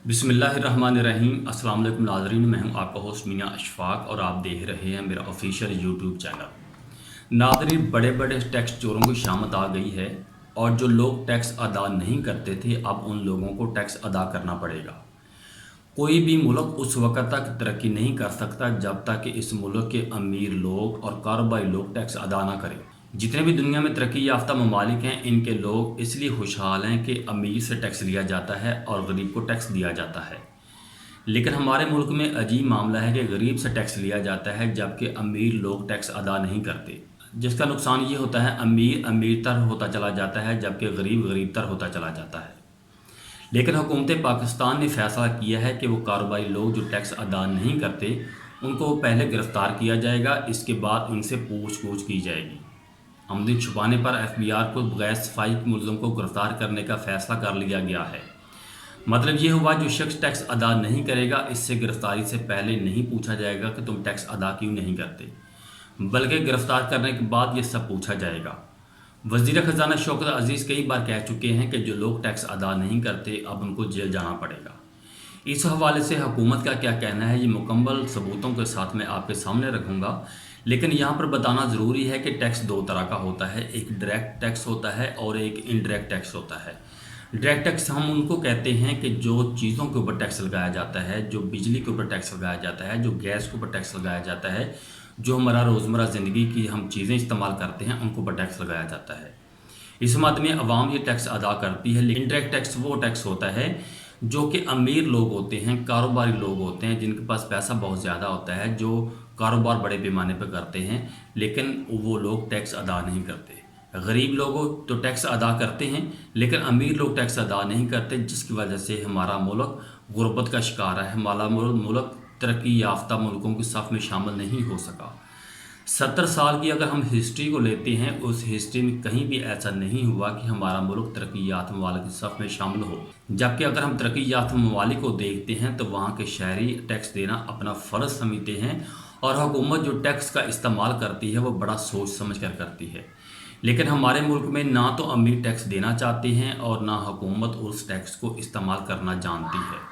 बिस्मिल्लाहिर्रहमानिर्रहीम। अस्सलाम वालेकुम नाज़रीन, मैं हूं आपका होस्ट मीना अशफाक और आप देख रहे हैं मेरा ऑफिशियल यूट्यूब चैनल। नाज़रीन, बड़े बड़े टैक्स चोरों की शामत आ गई है और जो लोग टैक्स अदा नहीं करते थे अब उन लोगों को टैक्स अदा करना पड़ेगा। कोई भी मुल्क उस वक़्त तक तरक्की नहीं कर सकता जब तक कि इस मुल्क के अमीर लोग और कारोबारी लोग टैक्स अदा ना करें। जितने भी दुनिया में तरक्की याफ्ता ममालिक हैं, इनके लोग इसलिए खुशहाल हैं कि अमीर से टैक्स लिया जाता है और गरीब को टैक्स दिया जाता है। लेकिन हमारे मुल्क में अजीब मामला है कि गरीब से टैक्स लिया जाता है जबकि अमीर लोग टैक्स अदा नहीं करते, जिसका नुकसान ये होता है अमीर अमीरतर होता चला जाता है जबकि गरीब गरीबतर होता चला जाता है। लेकिन हुकूमत पाकिस्तान ने फैसला किया है कि वो कारोबारी लोग जो टैक्स अदा नहीं करते उनको पहले गिरफ़्तार किया जाएगा, इसके बाद उनसे पूछ की जाएगी। आमदनी छुपाने पर FBI को गैर सफाई मुलज़म को गिरफ़्तार करने का फ़ैसला कर लिया गया है। मतलब ये हुआ जो शख्स टैक्स अदा नहीं करेगा इससे गिरफ़्तारी से पहले नहीं पूछा जाएगा कि तुम टैक्स अदा क्यों नहीं करते, बल्कि गिरफ़्तार करने के बाद ये सब पूछा जाएगा। वज़ीर ख़ज़ाना शौकत अज़ीज़ कई बार कह चुके हैं कि जो लोग टैक्स अदा नहीं करते अब उनको जेल जाना पड़ेगा। इस हवाले से हुकूमत का क्या कहना है ये मुकम्मल सबूतों के साथ मैं आपके सामने रखूँगा। लेकिन यहाँ पर बताना ज़रूरी है कि टैक्स दो तरह का होता है, एक डायरेक्ट टैक्स होता है और एक इनडायरेक्ट टैक्स होता है। डायरेक्ट टैक्स हम उनको कहते हैं कि जो चीज़ों के ऊपर टैक्स लगाया जाता है, जो बिजली के ऊपर टैक्स लगाया जाता है, जो गैस के ऊपर टैक्स लगाया जाता है, जो हमारा रोज़मर्रा ज़िंदगी की हम चीज़ें इस्तेमाल करते हैं उनके ऊपर टैक्स लगाया जाता है। इस मद में अवाम ये टैक्स अदा करती है। लेकिन इनडायरेक्ट टैक्स वो टैक्स होता है जो कि अमीर लोग होते हैं, कारोबारी लोग होते हैं, जिनके पास पैसा बहुत ज़्यादा होता है, जो कारोबार बड़े पैमाने पर करते हैं, लेकिन वो लोग टैक्स अदा नहीं करते। गरीब लोग तो टैक्स अदा करते हैं लेकिन अमीर लोग टैक्स अदा नहीं करते, जिसकी वजह से हमारा मुल्क गुर्बत का शिकार है। हमारा मुल्क तरक्की याफ्ता मुल्कों की सफ़ में शामिल नहीं हो सका। 70 साल की अगर हम हिस्ट्री को लेते हैं, उस हिस्ट्री में कहीं भी ऐसा नहीं हुआ कि हमारा मुल्क तरक्की याफ्ता ममालिक की सफ़ में शामिल हो। जबकि अगर हम तरक्की याफ्ता ममालिक को देखते हैं तो वहाँ के शहरी टैक्स देना अपना फ़र्ज़ समझते हैं और हुकूमत जो टैक्स का इस्तेमाल करती है वो बड़ा सोच समझ कर करती है। लेकिन हमारे मुल्क में ना तो अमीर टैक्स देना चाहते हैं और ना हुकूमत उस टैक्स को इस्तेमाल करना जानती है।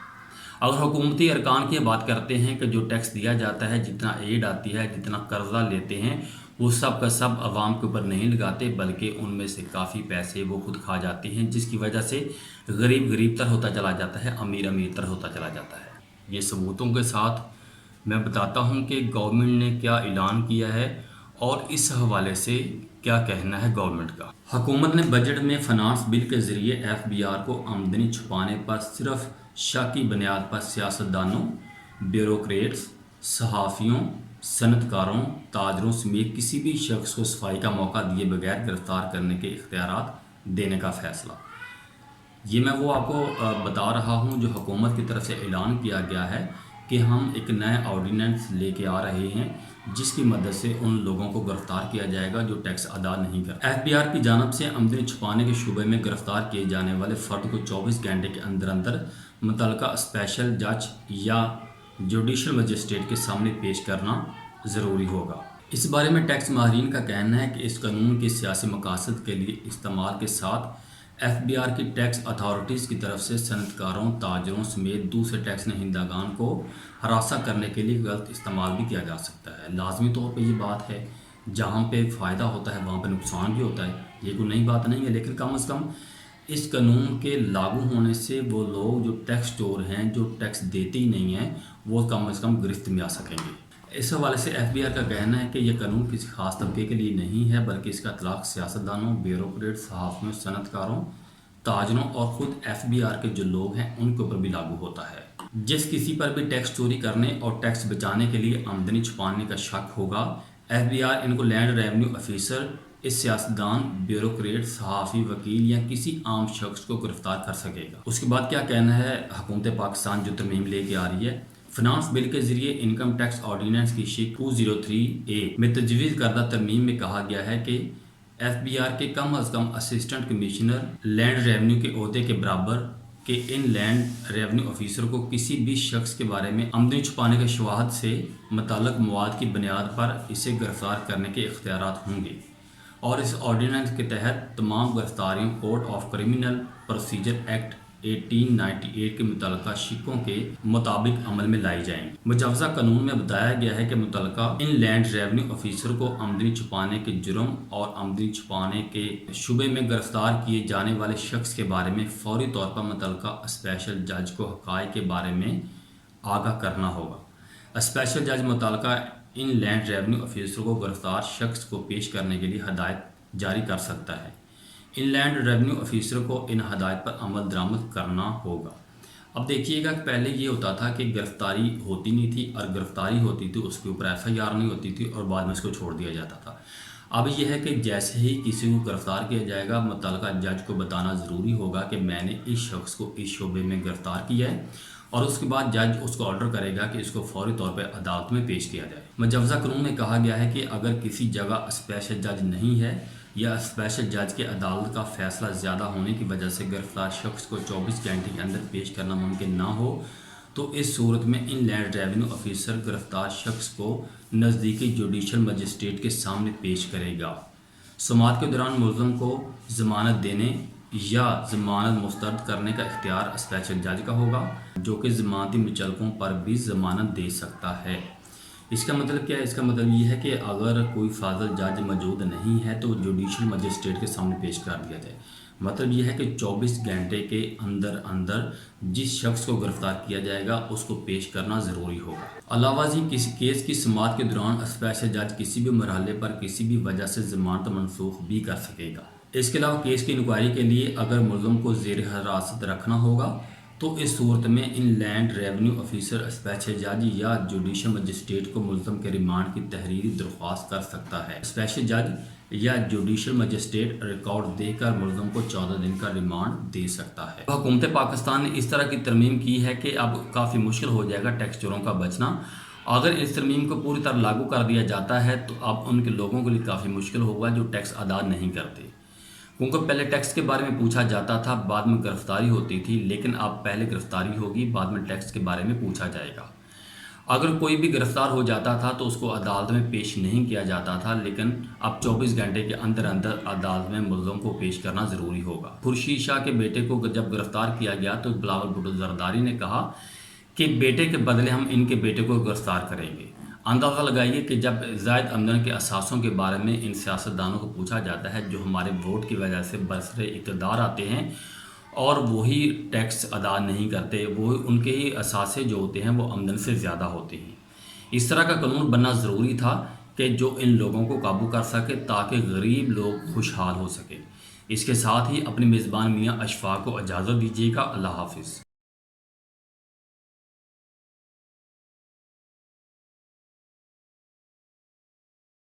अगर हुकूमती अरकान की बात करते हैं कि जो टैक्स दिया जाता है, जितना एड आती है, जितना कर्जा लेते हैं, वो सब का सब आवाम के ऊपर नहीं लगाते, बल्कि उनमें से काफ़ी पैसे वो खुद खा जाते हैं, जिसकी वजह से गरीब गरीबतर होता चला जाता है, अमीर अमीरतर होता चला जाता है। ये सबूतों के साथ मैं बताता हूँ कि गवर्नमेंट ने क्या ऐलान किया है और इस हवाले से क्या कहना है गवर्नमेंट का। हुकूमत ने बजट में फाइनेंस बिल के ज़रिए FBI को आमदनी छुपाने पर सिर्फ शक की बुनियाद पर सियासतदानों, ब्यूरोक्रेट्स, सहाफ़ियों, सनतकारों, ताजरों समेत किसी भी शख्स को सफाई का मौका दिए बगैर गिरफ़्तार करने के इख्तियारात देने का फ़ैसला। ये मैं वो आपको बता रहा हूँ जो हुकूमत की तरफ से ऐलान किया गया है कि हम एक नया ऑर्डिनेंस लेके आ रहे हैं जिसकी मदद से उन लोगों को गिरफ़्तार किया जाएगा जो टैक्स अदा नहीं कर। FBI की जानब से आमदनी छुपाने के शुबे में गिरफ़्तार किए जाने वाले फ़र्द को 24 घंटे के अंदर अंदर मुतल्लिका स्पेशल जज या जुडिशल मजिस्ट्रेट के सामने पेश करना ज़रूरी होगा। इस बारे में टैक्स माहिरीन का कहना है कि इस कानून के सियासी मकासद के लिए इस्तेमाल के साथ FBI की टैक्स अथॉरिटीज़ की तरफ से सनतकारों, ताजरों समेत दूसरे टैक्स नहिंदगान को हरासा करने के लिए गलत इस्तेमाल भी किया जा सकता है। लाजमी तौर पर ये बात है, जहाँ पे फ़ायदा होता है वहाँ पे नुकसान भी होता है, ये कोई नई बात नहीं है। लेकिन कम से कम इस कानून के लागू होने से वो लोग जो टैक्स चोर हैं, जो टैक्स देते ही नहीं हैं, वो कम से कम गिरफ्त में आ सकेंगे। इस हवाले से FBI का कहना है कि यह कानून किसी खास तबके के लिए नहीं है, बल्कि इसका इतलाक़ सियासतदानों, ब्यूरोक्रेट, सहाफ़ियों, सनतकारों, ताजरों और ख़ुद FBI के जो लोग हैं उनके ऊपर भी लागू होता है। जिस किसी पर भी टैक्स चोरी करने और टैक्स बचाने के लिए आमदनी छुपाने का शक होगा, FBI इनको लैंड रेवेन्यू ऑफिसर, इस सियासतदान, ब्यूरोक्रेट, सहाफ़ी, वकील या किसी आम शख्स को गिरफ़्तार कर सकेगा। उसके बाद क्या कहना है हुकूमत पाकिस्तान जो तरमीम लेके आ रही है। फाइनेंस बिल के ज़रिए इनकम टैक्स ऑर्डिनेंस की शीट 203A में तजवीज़ करदा तरमीम में कहा गया है कि FBI के कम अज़ कम असिस्टेंट कमिश्नर लैंड रेवेन्यू के ओहदे के बराबर के इन लैंड रेवेन्यू ऑफिसर को किसी भी शख्स के बारे में आमदनी छुपाने के शवाहद से मुतल्लिक़ मवाद की बुनियाद पर इसे गिरफ़्तार करने के इख्तियारात होंगे और इस ऑर्डिनेंस के तहत तमाम गिरफ़्तारियों code of criminal procedure act 1898 के मुतल्लिका शिकों के मुताबिक अमल में लाई जाएंगी। मुजवजा कानून में बताया गया है कि मुतल्लिका इनलैंड रेवेन्यू ऑफिसर को आमदनी छुपाने के जुर्म और आमदनी छुपाने के शुबे में गिरफ्तार किए जाने वाले शख्स के बारे में फौरी तौर पर मुतल्लिका स्पेशल जज को हक़ाइक़ के बारे में आगाह करना होगा। स्पेशल जज मुतल्लिका इनलैंड रेवेन्यू ऑफिसर को गिरफ्तार शख्स को पेश करने के लिए हदायत जारी कर सकता है। इनलैंड रेवेन्यू ऑफिसर को इन हदायत पर अमल दरामद करना होगा। अब देखिएगा कि पहले ये होता था कि गिरफ्तारी होती नहीं थी, और गिरफ्तारी होती थी उसके ऊपर FIR नहीं होती थी और बाद में उसको छोड़ दिया जाता था। अब यह है कि जैसे ही किसी को गिरफ्तार किया जाएगा, मुतल्लिका जज को बताना ज़रूरी होगा कि मैंने इस शख्स को इस शोबे में गिरफ्तार किया है, और उसके बाद जज उसको ऑर्डर करेगा कि इसको फौरी तौर पर अदालत में पेश किया जाए। मुजवजा कानून में कहा गया है कि अगर किसी जगह स्पेशल जज नहीं है या स्पेशल जज के अदालत का फ़ैसला ज़्यादा होने की वजह से गिरफ्तार शख्स को 24 घंटे के अंदर पेश करना मुमकिन ना हो, तो इस सूरत में इनलैंड रेवेन्यू ऑफिसर गिरफ्तार शख्स को नज़दीकी जुडिशल मजिस्ट्रेट के सामने पेश करेगा। समाअत के दौरान मुल्ज़िम को ज़मानत देने या ज़मानत मुस्तरद करने का इख्तियार स्पेशल जज का होगा, जो कि ज़मानती मुचल्लकों पर भी ज़मानत दे सकता है। इसका मतलब क्या है? इसका मतलब ये है कि अगर कोई फाजिल जज मौजूद नहीं है तो जुडिशल मजिस्ट्रेट के सामने पेश कर दिया जाए। मतलब ये है कि 24 घंटे के अंदर अंदर जिस शख्स को गिरफ्तार किया जाएगा उसको पेश करना ज़रूरी होगा। अलावा जी किसी केस की समाअत के दौरान स्पेशल जज किसी भी मरहले पर किसी भी वजह से ज़मानत मनसूख भी कर सकेगा। इसके अलावा केस की इंक्वायरी के लिए अगर मुल्ज़िम को ज़ेर हिरासत रखना होगा तो इस सूरत में इनलैंड रेवेन्यू ऑफिसर स्पेशल जज या जुडिशल मजिस्ट्रेट को मुल्ज़िम के रिमांड की तहरीरी दरख्वास्त कर सकता है। स्पेशल जज या जुडिशल मजिस्ट्रेट रिकॉर्ड देकर मुल्ज़िम को 14 दिन का रिमांड दे सकता है। हुकूमत पाकिस्तान ने इस तरह की तरमीम की है कि अब काफ़ी मुश्किल हो जाएगा टैक्स चोरों का बचना। अगर इस तरमीम को पूरी तरह लागू कर दिया जाता है तो अब उनके लोगों के लिए काफ़ी मुश्किल होगा जो टैक्स अदा नहीं करते, क्योंकि पहले टैक्स के बारे में पूछा जाता था, बाद में गिरफ्तारी होती थी, लेकिन अब पहले गिरफ्तारी होगी, बाद में टैक्स के बारे में पूछा जाएगा। अगर कोई भी गिरफ्तार हो जाता था तो उसको अदालत में पेश नहीं किया जाता था, लेकिन अब 24 घंटे के अंदर अंदर अदालत में मुल्ज़िम को पेश करना ज़रूरी होगा। खुर्शीद शाह के बेटे को जब गिरफ्तार किया गया तो बिलावल भुट्टो जरदारी ने कहा कि बेटे के बदले हम इनके बेटे को गिरफ्तार करेंगे। अंदाज़ा लगाइए कि जब ज़ायद आमदन के असासों के बारे में इन सियासतदानों को पूछा जाता है जो हमारे वोट की वजह से बरसरे इक़्तिदार आते हैं और वही टैक्स अदा नहीं करते, वो उनके ही असासे जो होते हैं वो आमदन से ज़्यादा होते हैं। इस तरह का कानून बनना ज़रूरी था कि जो इन लोगों को काबू कर सके ताकि गरीब लोग खुशहाल हो सके। इसके साथ ही अपने मेज़बान मियाँ अशफाक को इजाज़त दीजिएगा। अल्लाह हाफ़िज़।